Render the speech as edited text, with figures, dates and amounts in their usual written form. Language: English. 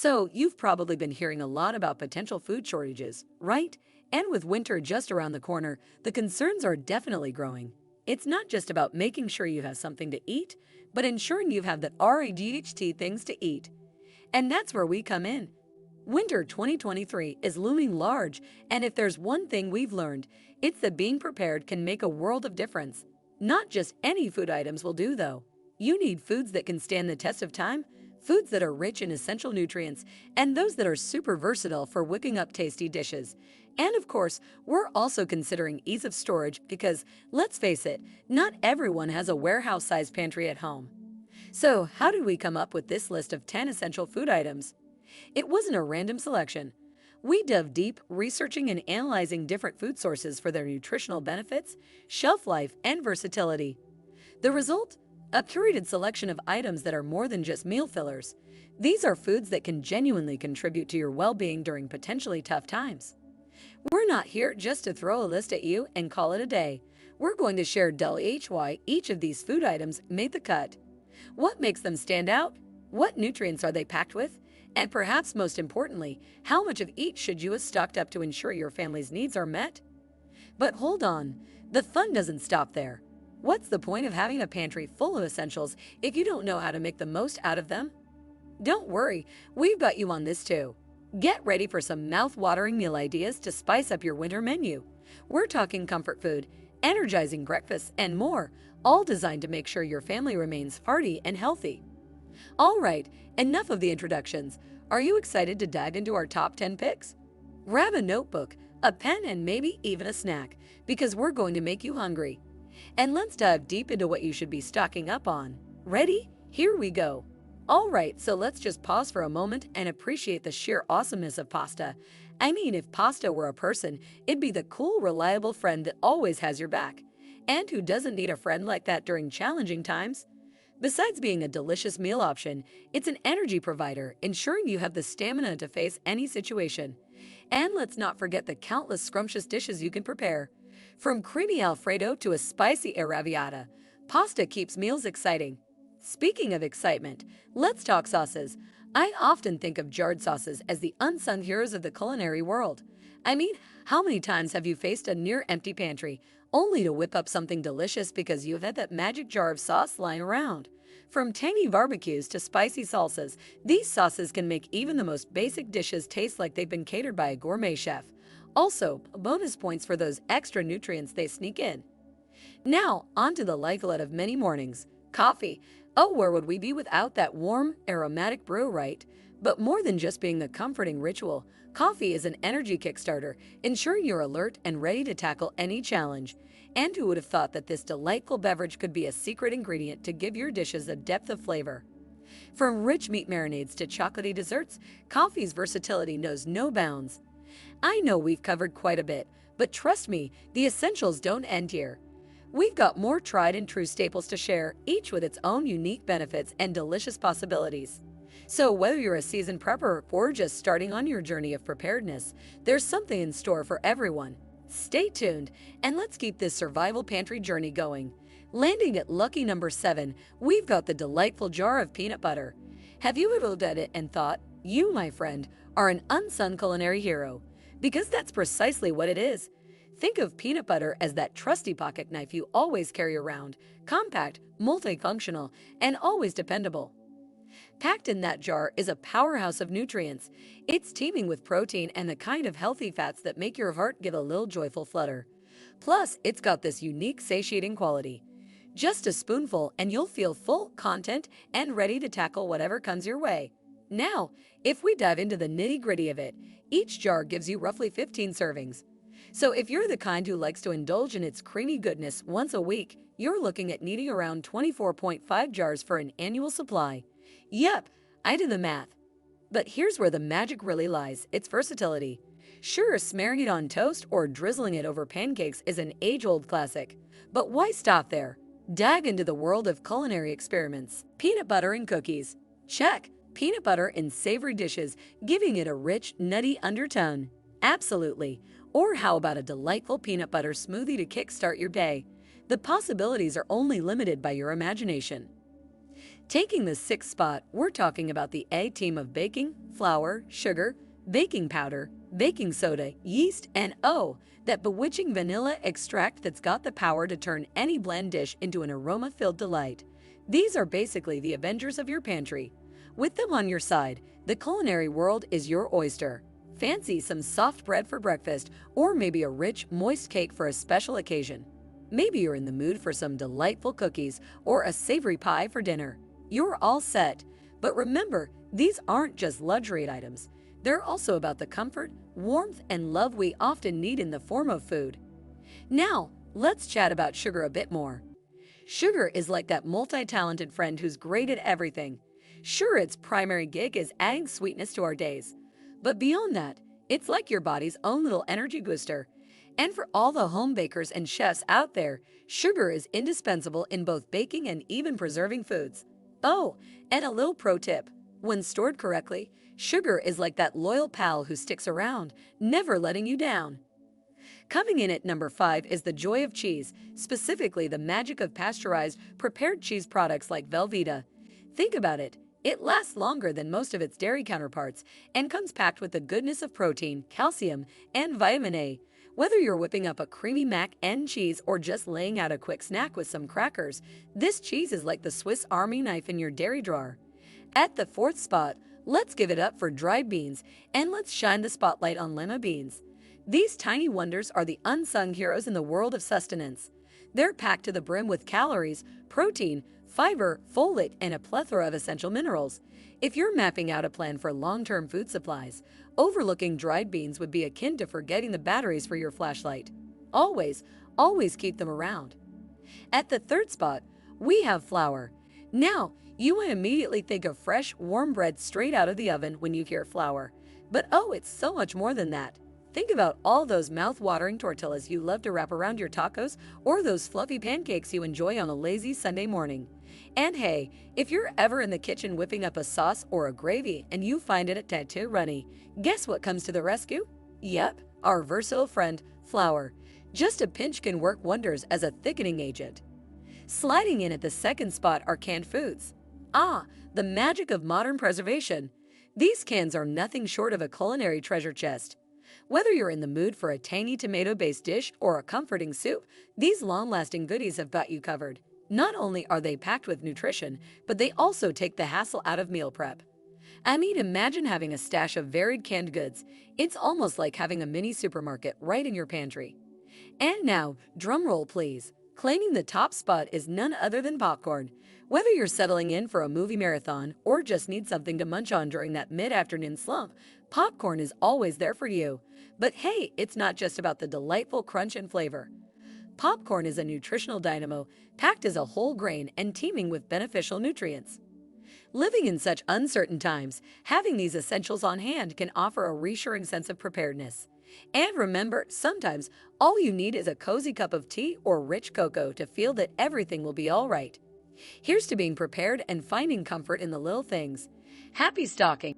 So, you've probably been hearing a lot about potential food shortages, right? And with winter just around the corner, the concerns are definitely growing. It's not just about making sure you have something to eat, but ensuring you have the RAGHT things to eat. And that's where we come in. Winter 2023 is looming large, and if there's one thing we've learned, it's that being prepared can make a world of difference. Not just any food items will do, though. You need foods that can stand the test of time, foods that are rich in essential nutrients, and those that are super versatile for whipping up tasty dishes. And of course, we're also considering ease of storage because, let's face it, not everyone has a warehouse-sized pantry at home. So, how did we come up with this list of 10 essential food items? It wasn't a random selection. We dove deep, researching and analyzing different food sources for their nutritional benefits, shelf life, and versatility. The result? A curated selection of items that are more than just meal fillers. These are foods that can genuinely contribute to your well-being during potentially tough times. We're not here just to throw a list at you and call it a day. We're going to share why each of these food items made the cut. What makes them stand out? What nutrients are they packed with? And perhaps most importantly, how much of each should you have stocked up to ensure your family's needs are met? But hold on, the fun doesn't stop there. What's the point of having a pantry full of essentials if you don't know how to make the most out of them? Don't worry, we've got you on this too. Get ready for some mouth-watering meal ideas to spice up your winter menu. We're talking comfort food, energizing breakfasts, and more, all designed to make sure your family remains hearty and healthy. All right, enough of the introductions. Are you excited to dive into our top 10 picks? Grab a notebook, a pen, and maybe even a snack, because we're going to make you hungry. And let's dive deep into what you should be stocking up on. Ready? Here we go. All right, so let's just pause for a moment and appreciate the sheer awesomeness of pasta. I mean, if pasta were a person, it'd be the cool, reliable friend that always has your back. And who doesn't need a friend like that during challenging times? Besides being a delicious meal option, it's an energy provider, ensuring you have the stamina to face any situation. And let's not forget the countless scrumptious dishes you can prepare. From creamy Alfredo to a spicy arrabbiata, pasta keeps meals exciting. Speaking of excitement, let's talk sauces. I often think of jarred sauces as the unsung heroes of the culinary world. I mean, how many times have you faced a near-empty pantry, only to whip up something delicious because you've had that magic jar of sauce lying around? From tangy barbecues to spicy salsas, these sauces can make even the most basic dishes taste like they've been catered by a gourmet chef. Also, bonus points for those extra nutrients they sneak in. Now, on to the lifeblood of many mornings, coffee. Oh, where would we be without that warm, aromatic brew, right? But more than just being a comforting ritual, coffee is an energy kickstarter, ensuring you're alert and ready to tackle any challenge. And who would have thought that this delightful beverage could be a secret ingredient to give your dishes a depth of flavor? From rich meat marinades to chocolatey desserts, coffee's versatility knows no bounds. I know we've covered quite a bit, but trust me, the essentials don't end here. We've got more tried and true staples to share, each with its own unique benefits and delicious possibilities. So whether you're a seasoned prepper or just starting on your journey of preparedness, there's something in store for everyone. Stay tuned, and let's keep this survival pantry journey going. Landing at lucky number 7, we've got the delightful jar of peanut butter. Have you ever looked at it and thought, you, my friend, are an unsung culinary hero? Because that's precisely what it is. Think of peanut butter as that trusty pocket knife you always carry around, compact, multifunctional, and always dependable. Packed in that jar is a powerhouse of nutrients. It's teeming with protein and the kind of healthy fats that make your heart give a little joyful flutter. Plus, it's got this unique satiating quality. Just a spoonful and you'll feel full, content, and ready to tackle whatever comes your way. Now, if we dive into the nitty-gritty of it, each jar gives you roughly 15 servings. So if you're the kind who likes to indulge in its creamy goodness once a week, you're looking at needing around 24.5 jars for an annual supply. Yep, I did the math. But here's where the magic really lies, its versatility. Sure, smearing it on toast or drizzling it over pancakes is an age-old classic. But why stop there? Dive into the world of culinary experiments. Peanut butter and cookies. Check. Peanut butter in savory dishes, giving it a rich, nutty undertone. Absolutely. Or how about a delightful peanut butter smoothie to kickstart your day? The possibilities are only limited by your imagination. Taking the sixth spot, we're talking about the A team of baking, flour, sugar, baking powder, baking soda, yeast, and oh, that bewitching vanilla extract that's got the power to turn any bland dish into an aroma-filled delight. These are basically the Avengers of your pantry. With them on your side, the culinary world is your oyster. Fancy some soft bread for breakfast, or maybe a rich, moist cake for a special occasion. Maybe you're in the mood for some delightful cookies or a savory pie for dinner. You're all set. But remember, these aren't just luxury items. They're also about the comfort, warmth, and love we often need in the form of food. Now, let's chat about sugar a bit more. Sugar is like that multi-talented friend who's great at everything. Sure, its primary gig is adding sweetness to our days. But beyond that, it's like your body's own little energy booster. And for all the home bakers and chefs out there, sugar is indispensable in both baking and even preserving foods. Oh, and a little pro tip. When stored correctly, sugar is like that loyal pal who sticks around, never letting you down. Coming in at number 5 is the joy of cheese, specifically the magic of pasteurized, prepared cheese products like Velveeta. Think about it. It lasts longer than most of its dairy counterparts and comes packed with the goodness of protein, calcium, and vitamin A. Whether you're whipping up a creamy mac and cheese or just laying out a quick snack with some crackers, this cheese is like the Swiss Army knife in your dairy drawer. At the 4th spot, let's give it up for dried beans, and let's shine the spotlight on lima beans. These tiny wonders are the unsung heroes in the world of sustenance. They're packed to the brim with calories, protein, fiber, folate, and a plethora of essential minerals. If you're mapping out a plan for long-term food supplies, overlooking dried beans would be akin to forgetting the batteries for your flashlight. Always, always keep them around. At the 3rd spot, we have flour. Now, you would immediately think of fresh, warm bread straight out of the oven when you hear flour. But oh, it's so much more than that. Think about all those mouth-watering tortillas you love to wrap around your tacos or those fluffy pancakes you enjoy on a lazy Sunday morning. And hey, if you're ever in the kitchen whipping up a sauce or a gravy and you find it a tad runny, guess what comes to the rescue? Yep, our versatile friend, flour. Just a pinch can work wonders as a thickening agent. Sliding in at the 2nd spot are canned foods. Ah, the magic of modern preservation. These cans are nothing short of a culinary treasure chest. Whether you're in the mood for a tangy tomato-based dish or a comforting soup, these long-lasting goodies have got you covered. Not only are they packed with nutrition, but they also take the hassle out of meal prep. I mean, imagine having a stash of varied canned goods. It's almost like having a mini supermarket right in your pantry. And now, drumroll please. Claiming the top spot is none other than popcorn. Whether you're settling in for a movie marathon or just need something to munch on during that mid-afternoon slump, popcorn is always there for you. But hey, it's not just about the delightful crunch and flavor. Popcorn is a nutritional dynamo, packed as a whole grain and teeming with beneficial nutrients. Living in such uncertain times, having these essentials on hand can offer a reassuring sense of preparedness. And remember, sometimes all you need is a cozy cup of tea or rich cocoa to feel that everything will be all right. Here's to being prepared and finding comfort in the little things. Happy stocking!